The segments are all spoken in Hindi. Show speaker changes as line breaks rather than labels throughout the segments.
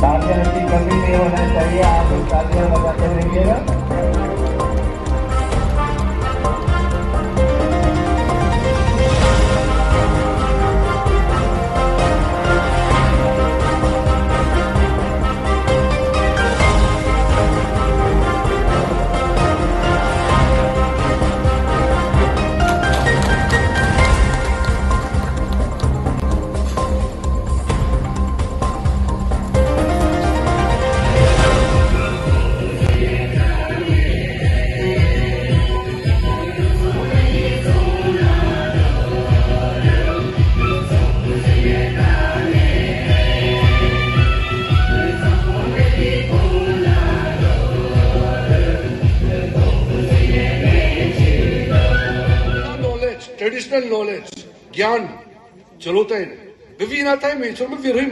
तालियां की कमी नहीं होना चाहिए। आप तालियां बजाते रहिएगा।
ट्रेडिशनल नॉलेज ज्ञान चलोता है विविधता है में विरहिम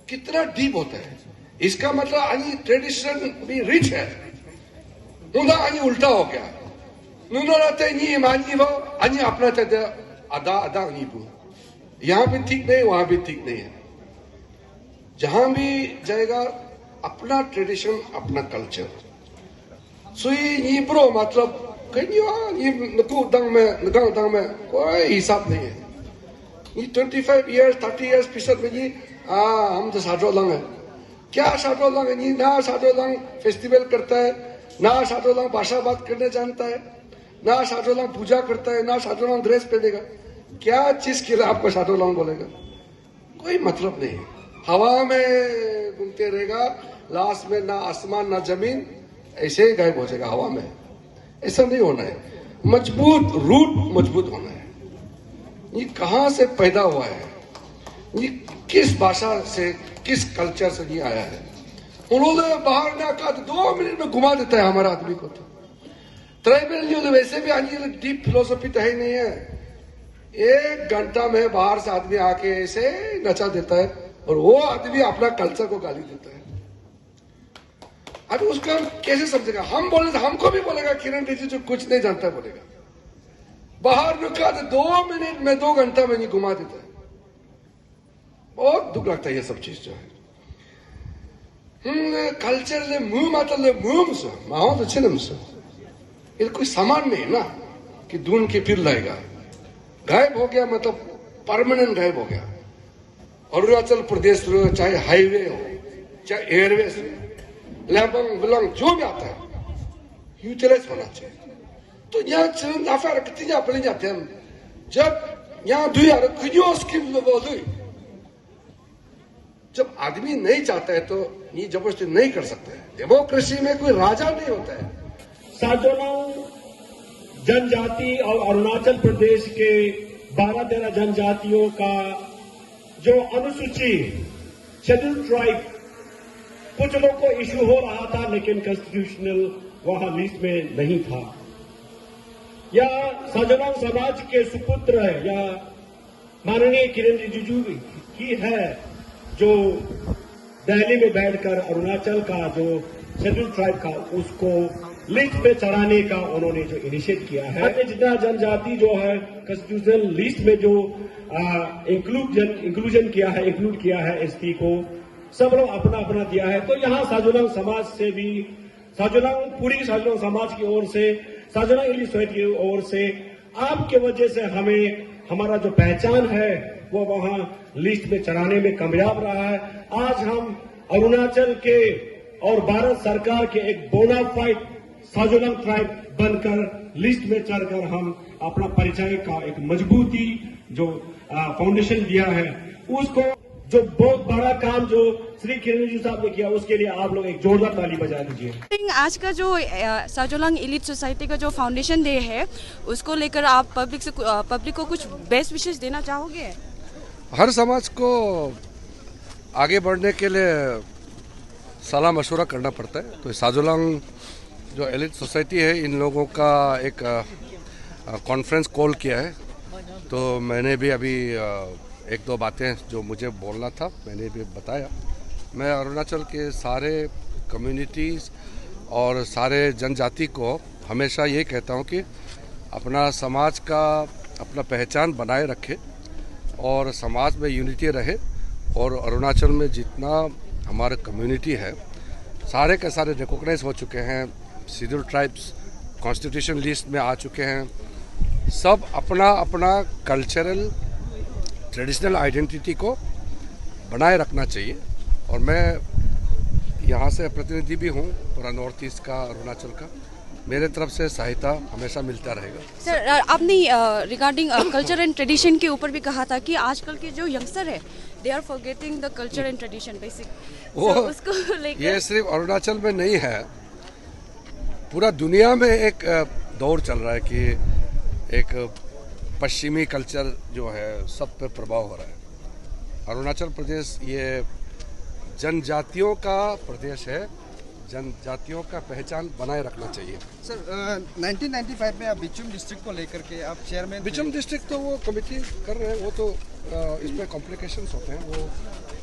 कितना डीप होता है। इसका मतलब आणि ट्रेडिशन भी रिच है उदा आणि उल्टा हो गया नुना नी मानी वो आणि अपना ते अदा अदा नहीं बू यहाँ भी ठीक नहीं वहां भी ठीक नहीं है। जहां भी जाएगा अपना ट्रेडिशन अपना कल्चर सुई नी ब्रो मतलब कहीं ये नकू दंग में कोई हिसाब नहीं है। ये 25 years 30 years पिछड़ में ये हम तो साधो लंग है क्या साधो लंग है ना साधो लंग फेस्टिवल करता है ना साधो लंग भाषा बात करने जानता है ना साधो लंग पूजा करता है ना साधो लंग ड्रेस पहनेगा। क्या चीज के लिए आपको साधो लंग बोलेगा? कोई मतलब नहीं है। हवा में घूमते रहेगा लास्ट में ना आसमान ना जमीन ऐसे ही गायब हो जाएगा हवा में। ऐसा नहीं होना है। मजबूत रूट मजबूत होना है। ये कहां से पैदा हुआ है ये किस भाषा से किस कल्चर से ये आया है। उन्होंने बाहर ना कहा 2 मिनट में घुमा देता है हमारा आदमी को। तो ट्राइबल वैसे भी आनी डीप फिलोसफी तो है नहीं है। 1 घंटा में बाहर से आदमी आके ऐसे नचा देता है और वो आदमी अपना कल्चर को गाली देता है। अभी उसको हम कैसे समझेगा? हम बोले तो हमको भी बोलेगा किरण रिजिजू कुछ नहीं जानता बोलेगा। बाहर रुका तो 2 मिनट में 2 घंटा में नहीं घुमा देता है। बहुत दुख लगता है ये सब चीज जो है। कल्चर ले मुंह माता ले मुंह से माओ तो चिन्ह से ये कोई सामान नहीं है ना कि ढूंढ के फिर लाएगा। गायब हो गया मतलब परमानेंट गायब हो गया। अरुणाचल प्रदेश चाहे हाईवे हो चाहे एयरवेज लैबंग विलंग जो भी आता है यूटिलाइज होना चाहिए। तो यहाँ चलन नाफा रखते हैं अपने जाते हैं जब यहाँ स्कीम जब आदमी नहीं चाहता है तो ये जबरदस्ती नहीं कर सकता है। डेमोक्रेसी में कोई राजा नहीं होता है।
साजोनाओं जनजाति और अरुणाचल प्रदेश के 12-13 जनजातियों का जो अनुसूची शेड्यूल ट्राइब कुछ लोग को इश्यू हो रहा था लेकिन कॉन्स्टिट्यूशनल वहां लिस्ट में नहीं था। या साजोनाओं समाज के सुपुत्र है या माननीय किरण रिजिजू की है जो दिल्ली में बैठकर अरुणाचल का जो शेड्यूल ट्राइब का उसको लिस्ट पे चढ़ाने का उन्होंने जो इनिशिएट किया है। जितना जनजाति जो है कॉन्स्टिट्यूशनल लिस्ट में जो इंक्लूजन किया है इंक्लूड किया है एसटी को सब लोग अपना अपना दिया है। तो यहाँ साजोनांग समाज से भी पूरी साजोनांग समाज की ओर से साजोनांग इली सोसाइटी की ओर से आपके वजह से हमें हमारा जो पहचान है वो वहां लिस्ट में चढ़ाने में कामयाब रहा है। आज हम अरुणाचल के और भारत सरकार के एक बोनाफाइड साजोनांग ट्राइब बनकर लिस्ट में चढ़कर हम अपना परिचय का एक मजबूती जो फाउंडेशन दिया है उसको जो बहुत बड़ा काम जो श्री किरण जी साहब ने किया उसके लिए आप लोग एक जोरदार ताली बजा दीजिए।
आज का जो साजोनांग इलीट सोसाइटी का जो फाउंडेशन डे है उसको लेकर आप पब्लिक को कुछ बेस्ट विशेष देना चाहोगे?
हर समाज को आगे बढ़ने के लिए सलाह मशवरा करना पड़ता है। तो साजुलांग जो एलिट सोसाइटी है, इन लोगों का एक कॉन्फ्रेंस कॉल किया है। तो मैंने भी अभी एक दो बातें जो मुझे बोलना था मैंने भी बताया। मैं अरुणाचल के सारे कम्युनिटीज़ और सारे जनजाति को हमेशा ये कहता हूँ कि अपना समाज का अपना पहचान बनाए रखे और समाज में यूनिटी रहे। और अरुणाचल में जितना हमारा कम्युनिटी है सारे के सारे रिकॉग्नाइज हो चुके हैं, शेड्यूल ट्राइब्स कॉन्स्टिट्यूशन लिस्ट में आ चुके हैं। सब अपना अपना कल्चरल ट्रेडिशनल आइडेंटिटी को बनाए रखना चाहिए। और मैं यहाँ से प्रतिनिधि भी हूँ पूरा नॉर्थ ईस्ट का, अरुणाचल का। मेरे तरफ से सहायता हमेशा मिलता रहेगा।
सर, आपने रिगार्डिंग कल्चर एंड ट्रेडिशन के ऊपर भी कहा था कि आजकल के जो यंगस्टर है they are forgetting the culture and tradition basic.
वो
उसको लेकर
ये सिर्फ अरुणाचल में नहीं है, पूरा दुनिया में एक दौर चल रहा है कि एक पश्चिमी कल्चर जो है सब पे प्रभाव हो रहा है। अरुणाचल प्रदेश ये जनजातियों का प्रदेश है, जनजातियों का पहचान बनाए रखना चाहिए।
सर 1995 में आप बिचुम डिस्ट्रिक्ट को लेकर के आप चेयरमैन
बिचुम डिस्ट्रिक्ट तो वो कमेटी कर रहे हैं, वो तो इसमें कॉम्प्लिकेशंस होते हैं, वो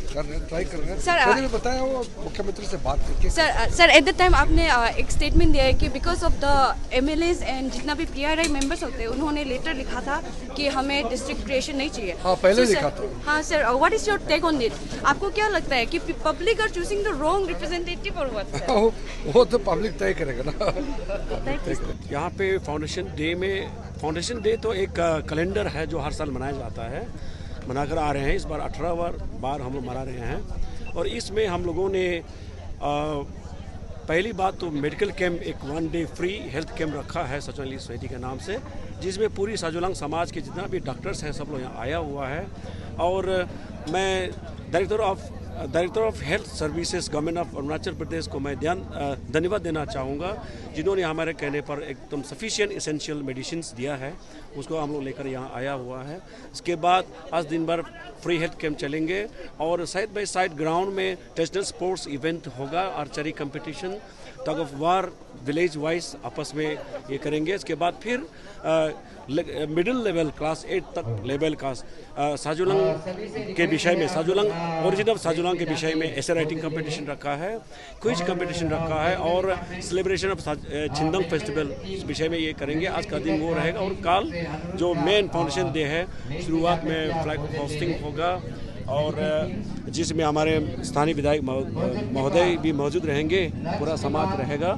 कर रहे हैं, ट्राई कर रहे हैं।
सर,
मैंने भी बताया वो मुख्यमंत्री से बात करके।
सर एट द टाइम आपने एक स्टेटमेंट दिया है कि because of the MLAs and जितना भी पीआरआई मेंबर्स होते हैं उन्होंने लेटर लिखा था कि हमें डिस्ट्रिक्ट क्रिएशन नहीं चाहिए।
हाँ, पहले
So,
लिखा
sir,
था।
हाँ sir, what is your take on it? आपको क्या लगता है कि public are choosing the wrong representative और व्हाट?
वो तो पब्लिक तय करेगा ना।
यहाँ पे फाउंडेशन डे तो एक कैलेंडर है जो हर साल मनाया जाता है, मनाकर आ रहे हैं। इस बार 18वां बार हम लोग मना रहे हैं। और इसमें हम लोगों ने पहली बात तो मेडिकल कैंप, एक 1 डे फ्री हेल्थ कैंप रखा है साजुलांग एलिट सोसाइटी के नाम से, जिसमें पूरी साजुलांग समाज के जितना भी डॉक्टर्स हैं सब लोग यहाँ आया हुआ है। और मैं director of health services government of Arunachal Pradesh को मैं धन्यवाद देना चाहूँगा, जिन्होंने हमारे कहने पर एकदम सफिशिएंट एसेंशियल मेडिसिन्स दिया है, उसको हम लोग लेकर यहाँ आया हुआ है। इसके बाद आज दिन भर फ्री हेल्थ कैंप चलेंगे और साइड बाय साइड ग्राउंड में ट्रेडिशनल स्पोर्ट्स इवेंट होगा, archery competition, tug of war village wise आपस में ये करेंगे। इसके बाद फिर मिडिल लेवल क्लास 8 तक लेवल का साजुलांग के विषय में, साजुलांग ओरिजिनल साजुलांग के विषय में ऐसे राइटिंग कंपटीशन रखा है, क्विज कंपटीशन रखा है और सेलिब्रेशन ऑफ छिंदम फेस्टिवल इस विषय में ये करेंगे। आज का दिन वो रहेगा और कल जो मेन फाउंडेशन डे है शुरुआत में फ्लैग होस्टिंग होगा और जिसमें हमारे स्थानीय विधायक महोदय भी मौजूद रहेंगे, पूरा समाज रहेगा।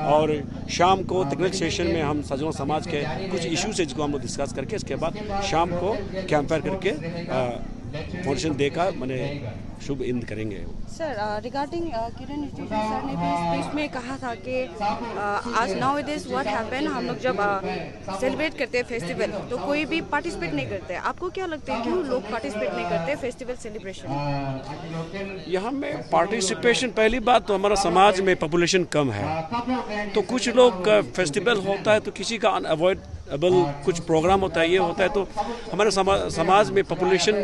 और शाम को तकनीक सेशन में हम साजुलांग समाज के कुछ इश्यूज है जिसको हम लोग डिस्कस करके इसके बाद शाम को कैंप फायर करके फाउंडेशन डे का मैंने शुभ इंद करेंगे।
सर, रिगार्डिंग किरण रिजिजू सर ने भी स्पीच में कहा था कि आज now it is what happen, हम लोग जब सेलिब्रेट करते हैं फेस्टिवल तो कोई भी पार्टिसिपेट नहीं करते। आपको क्या लगता है क्यों लोग पार्टिसिपेट नहीं करते फेस्टिवल सेलिब्रेशन?
यहाँ में पार्टिसिपेशन, पहली बात तो हमारा समाज में पॉपुलेशन कम है, तो कुछ लोग फेस्टिवल होता है तो किसी का अनअवॉइडेबल कुछ प्रोग्राम होता है, ये होता है, तो हमारे समाज में पॉपुलेशन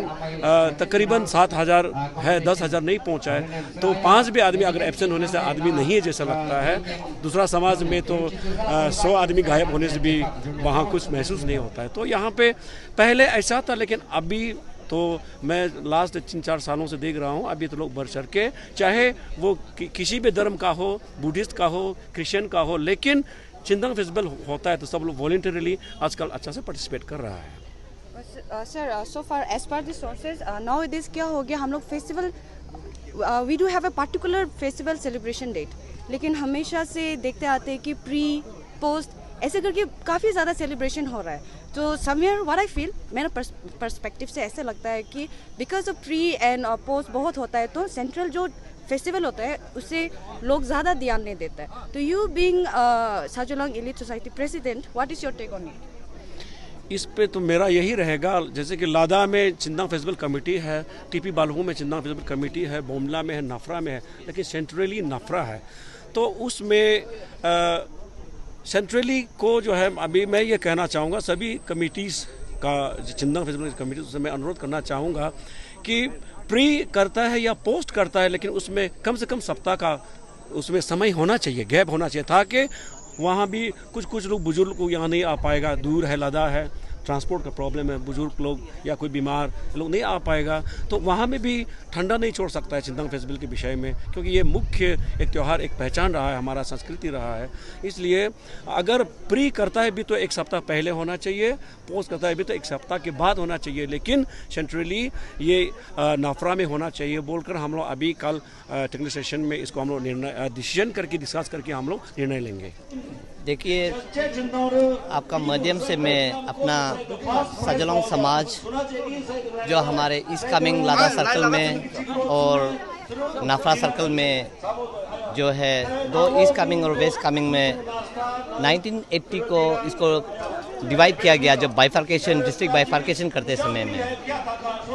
तकरीबन 7,000 है, 10,000 नहीं पहुंचा है, तो 5 भी आदमी अगर एब्सेंट होने से आदमी नहीं है जैसा लगता है। दूसरा समाज में तो 100 आदमी गायब होने से भी वहाँ कुछ महसूस नहीं होता है। तो यहाँ पे पहले ऐसा था, लेकिन अभी तो मैं लास्ट 3-4 सालों से देख रहा हूँ, अभी तो लोग बढ़ चढ़ के, चाहे वो किसी भी धर्म का हो, बुद्धिस्ट का हो, क्रिश्चियन का हो, लेकिन छिंदम फेस्टिवल होता है तो सब लोग वॉलंटरीली आजकल अच्छा से पार्टिसिपेट कर रहा है।
Sir, so far as per the sources now it is क्या हो गया, हम लोग festival we do have a particular festival celebration date, लेकिन हमेशा से देखते आते हैं कि प्री पोस्ट ऐसे करके काफ़ी ज़्यादा सेलिब्रेशन हो रहा है। तो समवेयर व्हाट आई फील, मेरा पर्सपेक्टिव से ऐसे लगता है कि because of pre and post बहुत होता है तो सेंट्रल जो फेस्टिवल होता है उससे लोग ज़्यादा ध्यान नहीं देता है। तो you being Sajolang elite society president, what is your take on it?
इस पे तो मेरा यही रहेगा, जैसे कि लादा में छिंदम फेस्टिवल कमेटी है, टीपी बालू में छिंदम फेस्टिवल कमेटी है, बोमला में है, नफरा में है, लेकिन सेंट्रली नफरा है। तो उसमें सेंट्रली को जो है, अभी मैं ये कहना चाहूँगा सभी कमिटीज़ का चिंतन फेस्टिवल कमेटी से मैं अनुरोध करना चाहूँगा कि प्री करता है या पोस्ट करता है, लेकिन उसमें कम से कम सप्ताह का उसमें समय होना चाहिए, गैप होना चाहिए, ताकि वहाँ भी कुछ लोग बुजुर्ग को यहाँ नहीं आ पाएगा, दूर है, लदा है, ट्रांसपोर्ट का प्रॉब्लम है, बुजुर्ग लोग या कोई बीमार लोग नहीं आ पाएगा, तो वहाँ में भी ठंडा नहीं छोड़ सकता है चिंतन फेस्टिवल के विषय में, क्योंकि ये मुख्य एक त्यौहार, एक पहचान रहा है, हमारा संस्कृति रहा है। इसलिए अगर प्री करता है भी तो एक सप्ताह पहले होना चाहिए, पोस्ट करता है भी तो एक सप्ताह के बाद होना चाहिए, लेकिन सेंट्रली ये नाफरा में होना चाहिए बोलकर हम लोग अभी कल टेक्निकल सेशन में इसको हम लोग निर्णय डिसीजन करके डिस्कस करके हम लोग निर्णय लेंगे।
देखिए, आपका माध्यम से मैं अपना सजलोंग समाज जो हमारे ईस्ट कामेंग लादा सर्कल में और नाफरा सर्कल में जो है, दो ईस्ट कामेंग और वेस्ट कामेंग में 1980 को इसको डिवाइड किया गया, जब बाइफर्केशन, डिस्ट्रिक्ट बाइफर्केशन करते समय में,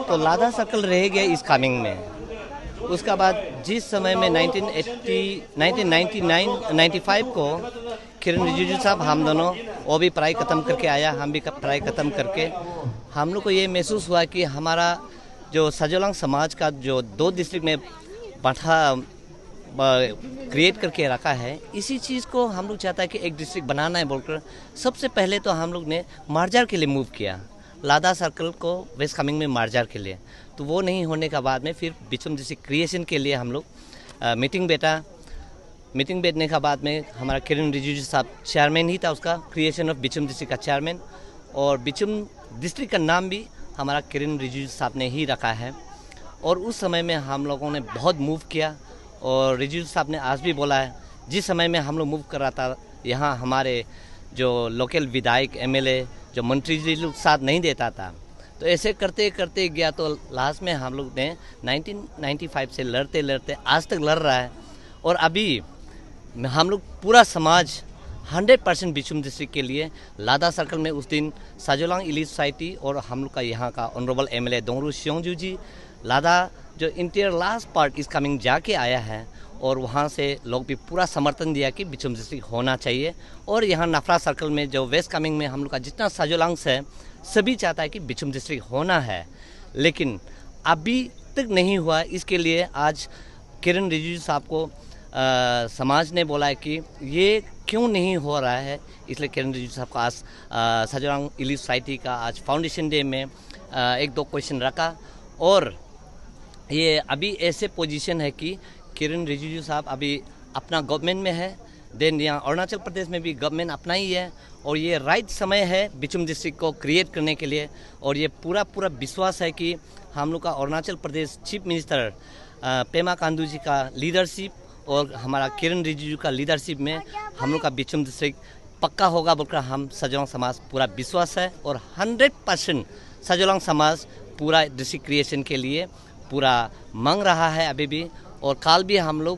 तो लादा सर्कल रह गया ईस्ट कामेंग में। उसका बाद जिस समय में 1995 को किरण रिजिजू साहब, हम दोनों, वो भी पढ़ाई ख़त्म करके आया, हम भी पढ़ाई ख़त्म करके, हम लोग को ये महसूस हुआ कि हमारा जो सजोलंग समाज का जो 2 डिस्ट्रिक्ट में बांटा क्रिएट करके रखा है, इसी चीज़ को हम लोग चाहता है कि एक डिस्ट्रिक्ट बनाना है बोलकर सबसे पहले तो हम लोग ने मार्जार के लिए मूव किया, लादा सर्कल को वेस्ट कामेंग में मार्जार के लिए। तो वो नहीं होने का बाद में फिर बिचम डिस्ट्रिक्ट क्रिएशन के लिए हम लोग मीटिंग बैठने का बाद में हमारा किरण रिजिजू साहब चेयरमैन ही था उसका, क्रिएशन ऑफ बिचम डिस्ट्रिक्ट का चेयरमैन, और बिचम डिस्ट्रिक्ट का नाम भी हमारा किरण रिजिजू साहब ने ही रखा है। और उस समय में हम लोगों ने बहुत मूव किया, और रिजिजू साहब ने आज भी बोला है, जिस समय में हम लोग मूव कर रहा था, यहाँ हमारे जो लोकल विधायक, एमएलए, जो मंत्री जी लोग साथ नहीं देता था, तो ऐसे करते करते गया, तो लास्ट में हम लोग ने 1995 से लड़ते लड़ते आज तक लड़ रहा है। और अभी हम लोग पूरा समाज 100% बिचुम डिस्ट्रिक्ट के लिए लादा सर्कल में उस दिन साजोलांग इलीट सोसाइटी और हम लोग का यहाँ का ऑनरेबल एमएलए दोंगरू सियोंजू जी लादा जो इंटीरियर लास्ट पार्ट इस कमिंग जाके आया है, और वहाँ से लोग भी पूरा समर्थन दिया कि बिचुम डिस्ट्रिक्ट होना चाहिए। और यहाँ नफरा सर्कल में जो वेस्ट कमिंग में हम लोग का जितना साजोलांग्स है, सभी चाहता है कि बिचुम डिस्ट्रिक्ट होना है, लेकिन अभी तक नहीं हुआ। इसके लिए आज किरण रिजिजू साहब को समाज ने बोला है कि ये क्यों नहीं हो रहा है, इसलिए किरण रिजिजू साहब का आज साजोलांग इलीट सोसाइटी का आज फाउंडेशन डे में 1-2 क्वेश्चन रखा। और ये अभी ऐसे पोजीशन है कि किरण रिजिजू साहब अभी अपना गवर्नमेंट में है, देन यहाँ अरुणाचल प्रदेश में भी गवर्नमेंट अपना ही है, और ये राइट समय है बिचुम डिस्ट्रिक्ट को क्रिएट करने के लिए। और ये पूरा विश्वास है कि हम लोग का अरुणाचल प्रदेश चीफ मिनिस्टर पेमा खांडू जी का लीडरशिप और हमारा किरण रिजिजू का लीडरशिप में हम लोग का बिचुम डिस्ट्रिक्ट पक्का होगा बोलकर हम सजोलांग समाज पूरा विश्वास है। और 100% सजोलांग समाज पूरा डिस्ट्रिक्ट क्रिएशन के लिए पूरा मांग रहा है अभी भी, और कल भी हम लोग